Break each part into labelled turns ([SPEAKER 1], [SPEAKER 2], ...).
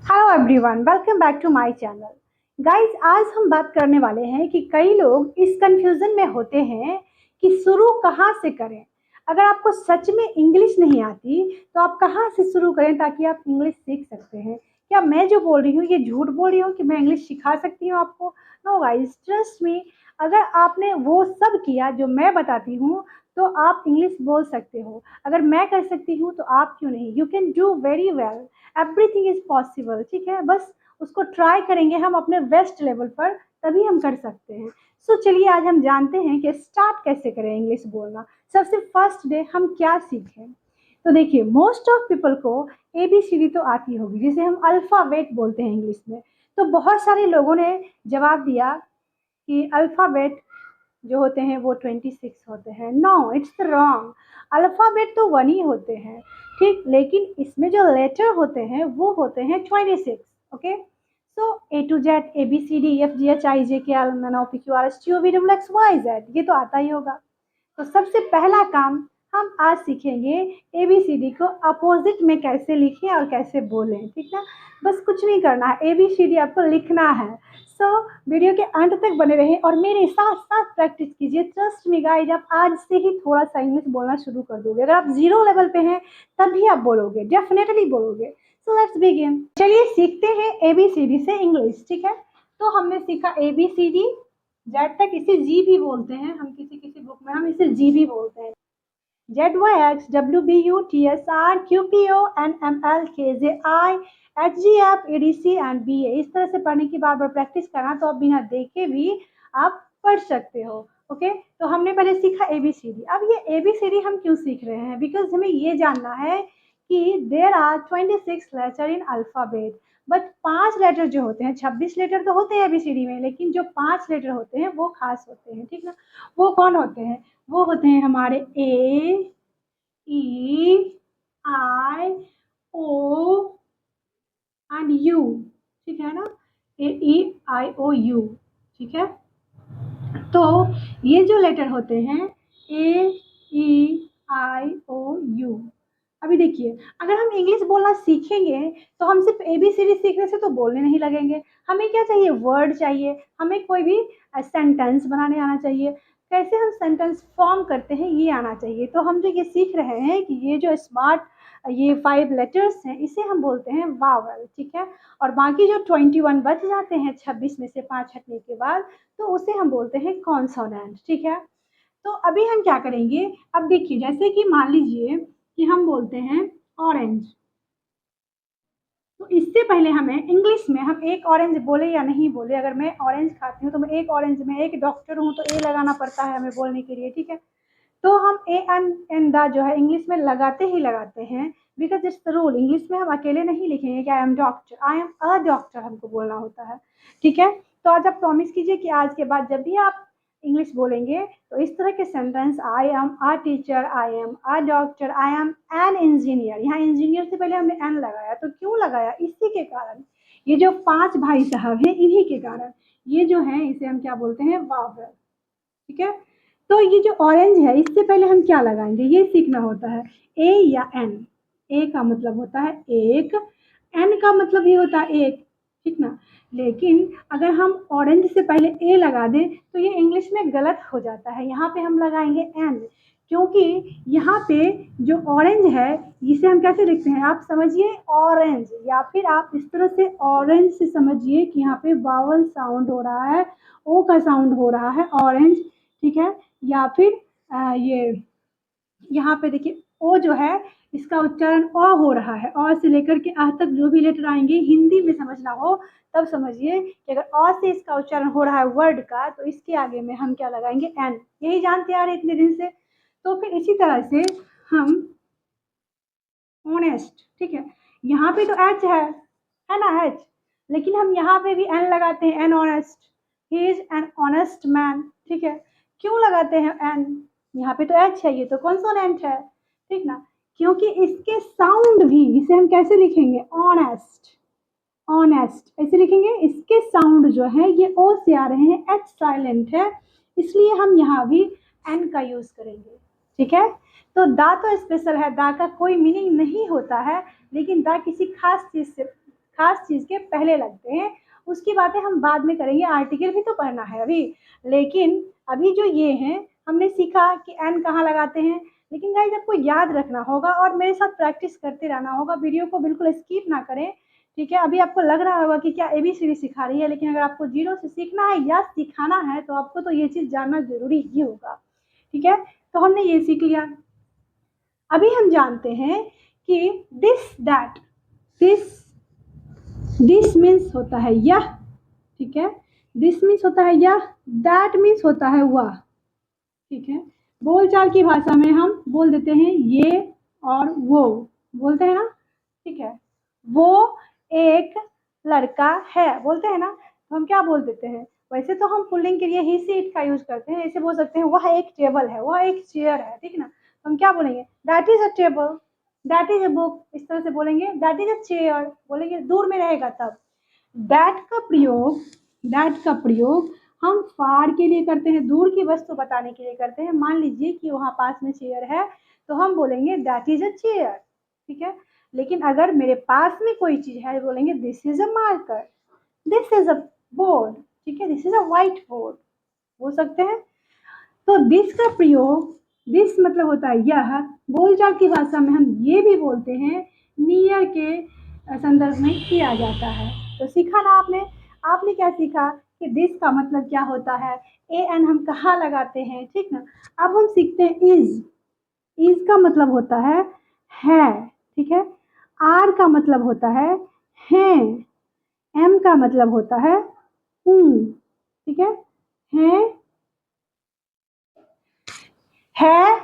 [SPEAKER 1] Hello everyone, welcome back to my channel. Guys, आज हम बात करने वाले हैं कि कई लोग इस कंफ्यूजन में होते हैं कि शुरू कहाँ से करें। अगर आपको सच में इंग्लिश नहीं आती तो आप कहाँ से शुरू करें ताकि आप इंग्लिश सीख सकते हैं। क्या मैं जो बोल रही हूँ ये झूठ बोल रही हूँ कि मैं इंग्लिश सिखा सकती हूँ आपको? No guys, trust me. अगर आपने वो सब किया जो मैं बताती हूँ तो आप इंग्लिश बोल सकते हो। अगर मैं कर सकती हूँ तो आप क्यों नहीं? You can do very well. Everything is possible. ठीक है, बस उसको ट्राई करेंगे हम अपने बेस्ट लेवल पर, तभी हम कर सकते हैं। सो चलिए आज हम जानते हैं कि स्टार्ट कैसे करें इंग्लिश बोलना। सबसे फर्स्ट डे हम क्या सीखें। तो देखिए, मोस्ट ऑफ पीपल को ABCD तो आती होगी, जिसे हम अल्फ़ाबेट बोलते हैं इंग्लिश में। तो बहुत सारे लोगों ने जवाब दिया कि अल्फ़ाबेट जो होते हैं वो 26 होते हैं। No, it's wrong. अल्फ़ाबेट तो 1 ही होते हैं, ठीक, लेकिन इसमें जो लेटर होते हैं वो होते हैं 26। Okay, so A to Z, ABCD, EFGHIJKL MNOPQRSTUVWXYZ, ये तो आता ही होगा। तो सबसे पहला काम हम आज सीखेंगे ABCD को अपोजिट में कैसे लिखें और कैसे बोलें। ठीक है, बस कुछ नहीं करना है, ABCD आपको लिखना है। सो वीडियो के अंत तक बने रहें और मेरे साथ साथ प्रैक्टिस कीजिए। ट्रस्ट मी गाइज, आप आज से ही थोड़ा सा इंग्लिश बोलना शुरू कर दोगे। अगर आप 0 लेवल पे हैं तभी आप बोलोगे, डेफिनेटली बोलोगे। So let's begin. चलिए सीखते हैं ABCD से इंग्लिश। ठीक है, तो हमने सीखा ABCD। जेड तक इसे जी भी बोलते हैं, हम किसी किसी बुक में हम इसे जी भी बोलते हैं। ZYX WBUTSRQPONMLKJIHGFEDC एंड BA, इस तरह से पढ़ने की बार बार प्रैक्टिस करना तो आप बिना देखे भी आप पढ़ सकते हो। ओके, तो हमने पहले सीखा ABCD। अब ये ABCD हम क्यों सीख रहे हैं? बिकॉज हमें ये जानना है कि there are 26 letter in alphabet. But 5 letter जो होते हैं, 26 लेटर तो होते हैं ABCD में, लेकिन जो 5 लेटर होते हैं वो खास होते हैं। ठीक ना? वो कौन होते हैं? वो होते हैं हमारे A, E, I, O and U। ठीक है ना? AEIOU। ठीक है, तो ये जो लेटर होते हैं AEIOU। अभी देखिए, अगर हम इंग्लिश बोलना सीखेंगे तो हम सिर्फ ABCD सीखने से तो बोलने नहीं लगेंगे। हमें क्या चाहिए? वर्ड चाहिए, हमें कोई भी सेंटेंस बनाने आना चाहिए। कैसे हम सेंटेंस फॉर्म करते हैं ये आना चाहिए। तो हम जो ये सीख रहे हैं कि ये जो स्मार्ट, ये 5 लेटर्स हैं, इसे हम बोलते हैं वावल। ठीक है, और बाकी जो 21 बच जाते हैं 26 में से 5 हटने के बाद, तो उसे हम बोलते हैं कॉन्सोनेंट। ठीक है, तो अभी हम क्या करेंगे? अब देखिए, जैसे कि मान लीजिए कि हम बोलते हैं ऑरेंज, तो इससे पहले हमें इंग्लिश में हम एक ऑरेंज बोले या नहीं बोले। अगर मैं ऑरेंज खाती हूँ तो मैं एक ऑरेंज में, एक डॉक्टर हूँ तो ए लगाना पड़ता है हमें बोलने के लिए। ठीक है, तो हम ए एन द जो है इंग्लिश में लगाते ही लगाते हैं, because it's the rule. English में हम अकेले नहीं लिखेंगे कि I am doctor, I am a doctor हमको बोलना होता है। ठीक है, तो आज आप प्रॉमिस कीजिए कि आज के बाद जब भी आप इंग्लिश बोलेंगे तो इस तरह के sentence, I am a teacher, I am a doctor, I am an engineer. यहाँ इंजीनियर से पहले हमने एन लगाया, तो क्यों लगाया? इसी के कारण, ये जो 5 भाई साहब हैं इन्हीं के कारण। ये जो है इसे हम क्या बोलते हैं? वावल। ठीक है, तो ये जो ऑरेंज है इससे पहले हम क्या लगाएंगे ये सीखना होता है। ए या एन। ए का मतलब होता है एक, एन का मतलब ही होता है एक। ठीक ना? लेकिन अगर हम ऑरेंज से पहले ए लगा दें तो ये इंग्लिश में गलत हो जाता है। यहाँ पे हम लगाएंगे एन, क्योंकि यहाँ पे जो ऑरेंज है इसे हम कैसे लिखते हैं? आप समझिए, ऑरेंज, या फिर आप इस तरह से ऑरेंज से समझिए कि यहाँ पे वावल साउंड हो रहा है, ओ का साउंड हो रहा है, ऑरेंज। ठीक है, या फिर ये यहाँ पे देखिए ओ जो है इसका उच्चारण अ हो रहा है। अ से लेकर के आ तक जो भी लेटर आएंगे, हिंदी में समझना हो तब समझिए कि अगर अ से इसका उच्चारण हो रहा है वर्ड का, तो इसके आगे में हम क्या लगाएंगे? एन। यही जानते आ रहे इतने दिन से। तो फिर इसी तरह से हम ऑनेस्ट, ठीक है, यहाँ पे तो एच है ना, एच, लेकिन हम यहाँ पे भी एन लगाते हैं, an honest, he is an honest man. ठीक है, क्यों लगाते हैं एन? यहाँ पे तो एच है, ये तो कॉन्सोनेंट है। ठीक ना? क्योंकि इसके साउंड भी, इसे हम कैसे लिखेंगे? ऑनेस्ट, ऑनेस्ट ऐसे लिखेंगे। इसके साउंड जो है ये ओ से आ रहे हैं, एच साइलेंट है, इसलिए हम यहाँ भी एन का यूज करेंगे। ठीक है, तो दा तो स्पेशल है, दा का कोई मीनिंग नहीं होता है, लेकिन दा किसी खास चीज से, खास चीज़ के पहले लगते हैं। उसकी बातें हम बाद में करेंगे, आर्टिकल भी तो पढ़ना है अभी। लेकिन अभी जो ये हैं, हमने सीखा कि एन कहाँ लगाते हैं। लेकिन गाइस आपको याद रखना होगा और मेरे साथ प्रैक्टिस करते रहना होगा, वीडियो को बिल्कुल स्किप ना करें, ठीक है। अभी आपको लग रहा होगा कि क्या ABCD सिखा रही है, लेकिन अगर आपको जीरो से सीखना है या सिखाना है तो आपको तो ये चीज़ जानना ज़रूरी ही होगा, ठीक है। तो हमने ये सीख लिया। अभी हम जानते हैं कि दिस दैट, दिस मीन्स होता है यह, ठीक है। दिस मीन्स होता है यह, दैट मीन्स होता है वह, ठीक है। बोलचाल की भाषा में हम बोल देते हैं ये और वो, बोलते हैं ना, ठीक है। वो एक लड़का है बोलते हैं ना, तो हम क्या बोल देते हैं। वैसे तो हम पुल्लिंग के लिए ही से इट का यूज करते हैं, ऐसे बोल सकते हैं वह एक टेबल है, वह एक चेयर है, ठीक ना। तो हम क्या बोलेंगे, that is a table, that is a book, इस तरह से बोलेंगे। दैट इज अ चेयर बोलेंगे, दूर में रहेगा तब। दैट का प्रयोग, दैट का प्रयोग हम फार के लिए करते हैं, दूर की वस्तु बताने के लिए करते हैं। मान लीजिए कि वहाँ पास में चेयर है तो हम बोलेंगे दैट इज अ चेयर, ठीक है। लेकिन अगर मेरे पास में कोई चीज है बोलेंगे this is a marker, this is a board, ठीक है, this is a white board बोल सकते हैं। तो दिस का प्रयोग, दिस मतलब होता है यह, बोलचाल की भाषा में हम ये भी बोलते हैं, नियर के संदर्भ में किया जाता है। तो सीखा ना आपने, आपने क्या सीखा कि दिस का मतलब क्या होता है, एन हम कहाँ लगाते हैं, ठीक ना। अब हम सीखते हैं इज का मतलब होता है, ठीक है। आर का मतलब होता है, एम का मतलब होता है हूँ, ठीक है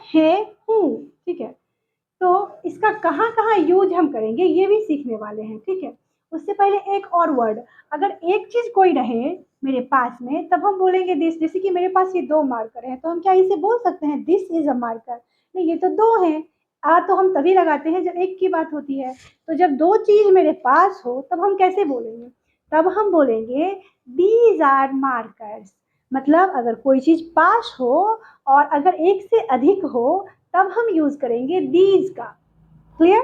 [SPEAKER 1] है हूँ, ठीक है। तो इसका कहाँ कहाँ यूज हम करेंगे ये भी सीखने वाले हैं, ठीक है। उससे पहले एक और वर्ड, अगर एक चीज कोई रहे मेरे पास में तब हम बोलेंगे दिस। जैसे कि मेरे पास ये दो मार्कर हैं तो हम क्या इसे बोल सकते हैं दिस इज अ मार्कर, नहीं ये तो दो हैं। आ तो हम तभी लगाते हैं जब एक की बात होती है। तो जब दो चीज मेरे पास हो तब हम कैसे बोलेंगे, तब हम बोलेंगे दीज आर मार्कर्स। मतलब अगर कोई चीज पास हो और अगर एक से अधिक हो तब हम यूज करेंगे दीज का। क्लियर।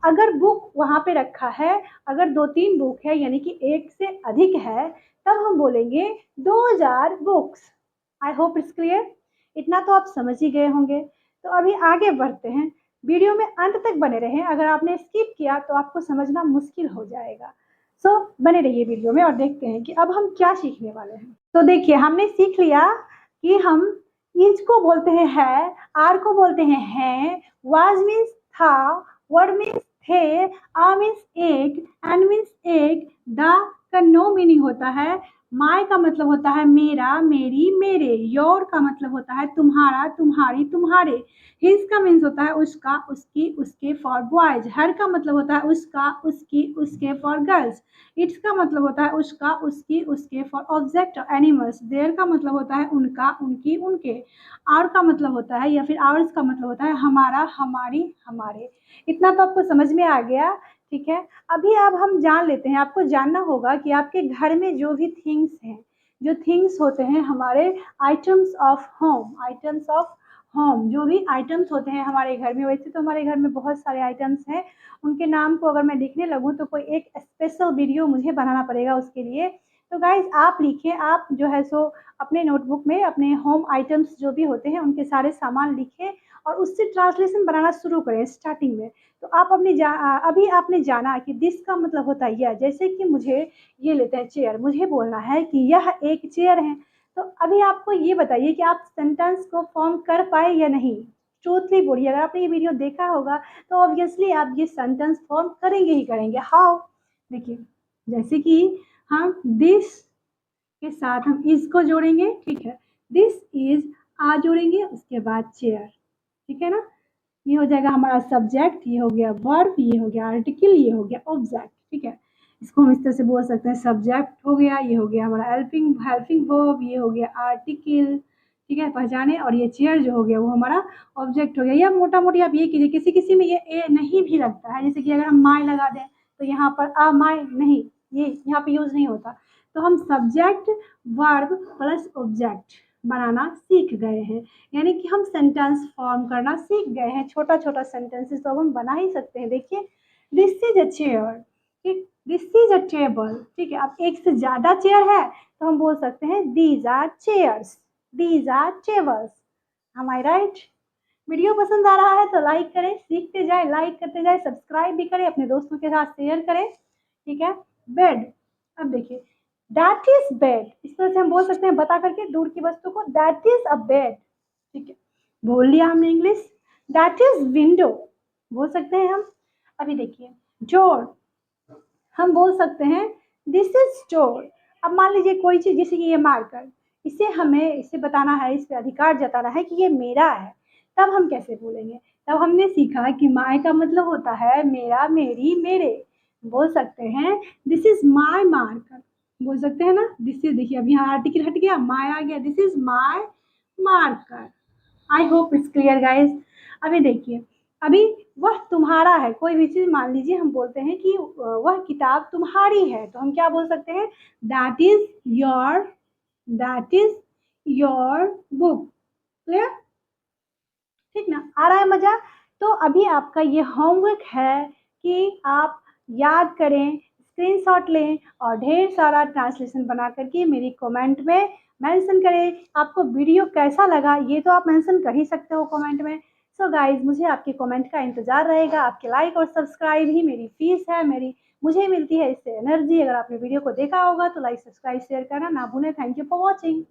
[SPEAKER 1] अगर बुक वहां पे रखा है, अगर दो तीन बुक है यानी कि एक से अधिक है तब हम बोलेंगे those are books. I hope it's clear, इतना तो आप समझ ही गए होंगे। तो अभी आगे बढ़ते हैं, वीडियो में अंत तक बने रहें, अगर आपने स्किप किया तो आपको समझना मुश्किल हो जाएगा। सो बने रहिए वीडियो में और देखते हैं कि अब हम क्या सीखने वाले हैं। तो देखिए हमने सीख लिया कि हम इज को बोलते हैं आर को बोलते हैं वाज मीन्स था, वर्ड मीन्स थे, आ मीन्स एक, एंड मीन्स एक, द का नो मीनिंग होता है, माय का मतलब होता है मेरा, मेरी, मेरे, योर का मतलब होता है तुम्हारा, तुम्हारी, तुम्हारे, हिज का मीन्स होता है उसका, उसकी, उसके फॉर बॉयज, हर का मतलब होता है उसका, उसकी, उसके फॉर गर्ल्स, इट्स का मतलब होता है उसका, उसकी, उसके फॉर ऑब्जेक्ट एनिमल्स, देयर का मतलब होता है उनका, उनकी, उनके, आर का मतलब होता है या फिर आवर्स का मतलब होता है हमारा, हमारी, हमारे। इतना तो आपको समझ में आ गया, ठीक है। अभी अब हम जान लेते हैं, आपको जानना होगा कि आपके घर में जो भी थिंग्स हैं, जो थिंग्स होते हैं हमारे items of home, items of home, जो भी आइटम्स होते हैं हमारे घर में, वैसे तो हमारे घर में बहुत सारे आइटम्स हैं, उनके नाम को अगर मैं लिखने लगूँ तो कोई एक स्पेशल वीडियो मुझे बनाना पड़ेगा उसके लिए। तो गाइज आप लिखिए, आप जो है सो अपने नोटबुक में अपने होम आइटम्स जो भी होते हैं उनके सारे सामान लिखें और उससे ट्रांसलेशन बनाना शुरू करें स्टार्टिंग में। तो आप अभी आपने जाना कि दिस का मतलब होता है यह, जैसे कि मुझे ये लेते हैं चेयर, मुझे बोलना है कि यह एक चेयर है। तो अभी आपको ये बताइए कि आप सेंटेंस को फॉर्म कर पाए या नहीं, ट्रूथली बोलिए। अगर आपने ये वीडियो देखा होगा तो ऑब्वियसली आप ये सेंटेंस फॉर्म करेंगे ही करेंगे। हाउ, देखिए जैसे कि हम दिस के साथ हम इज को जोड़ेंगे, ठीक है, दिस इज आ जोड़ेंगे, उसके बाद चेयर, ठीक है ना। ये हो जाएगा हमारा सब्जेक्ट, ये हो गया वर्ब, ये हो गया आर्टिकल, ये हो गया ऑब्जेक्ट, ठीक है। इसको हम इस तरह से बोल सकते हैं, सब्जेक्ट हो गया, ये हो गया हमारा हेल्पिंग हेल्पिंग वर्ब, ये हो गया आर्टिकल, ठीक है, पहचाने, और ये चेयर जो हो गया वो हमारा ऑब्जेक्ट हो गया। या मोटा मोटी आप ये कीजिए, किसी किसी में ये ए नहीं भी लगता है, जैसे कि अगर हम माई लगा दें तो यहाँ पर आ माई नहीं, ये यहाँ पे यूज नहीं होता। तो हम सब्जेक्ट वर्ब प्लस ऑब्जेक्ट बनाना सीख गए हैं, यानी कि हम सेंटेंस फॉर्म करना सीख गए हैं, छोटा छोटा सेंटेंसेस तो अब हम बना ही सकते हैं। देखिए दिस इज अ चेयर, ठीक, दिस इज अ टेबल, ठीक है। अब एक से ज़्यादा चेयर है तो हम बोल सकते हैं these are chairs, these are tables. Am I right? Video पसंद आ रहा है तो लाइक करें, सीखते जाए, लाइक करते जाए, सब्सक्राइब भी करें, अपने दोस्तों के साथ शेयर करें, ठीक है। बेड, अब देखिए दैट इज बेड, इस तरह से हम बोल सकते हैं बता करके दूर की वस्तु को, दैट इज अ बेड, ठीक है। बोल लिया हमने इंग्लिश। दैट इज विंडो बोल सकते हैं हम। अभी देखिए डोर, हम बोल सकते हैं दिस इज डोर। अब मान लीजिए कोई चीज़, जैसे कि ये मार्कर, इसे हमें इसे बताना है, इस पे अधिकार जताना है कि ये मेरा है, तब हम कैसे बोलेंगे? तब हमने सीखा कि माय का मतलब होता है मेरा, मेरी, मेरे। बोल सकते हैं दिस इज माय मार्कर, बोल सकते हैं ना। दिस इज, देखिए अब यहाँ आर्टिकल हट गया, माय आ गया, this is my marker. I hope it's clear guys. अभी देखिए, अभी वह तुम्हारा है, कोई भी चीज़ मान लीजिए हम बोलते हैं कि वह किताब तुम्हारी है, तो हम क्या बोल सकते हैं? That is your, that is your book. Clear? ठीक ना, आ रहा है मजा? तो अभी आपका ये होमवर्क है कि आप याद करें, स्क्रीनशॉट लें और ढेर सारा ट्रांसलेशन बना करके मेरी कमेंट में मेंशन करें। आपको वीडियो कैसा लगा ये तो आप मेंशन कर ही सकते हो कमेंट में। सो गाइज, मुझे आपके कमेंट का इंतजार रहेगा। आपके लाइक और सब्सक्राइब ही मेरी फीस है, मेरी मुझे मिलती है इससे एनर्जी। अगर आपने वीडियो को देखा होगा तो लाइक सब्सक्राइब शेयर करना ना भूलें। Thank you for watching.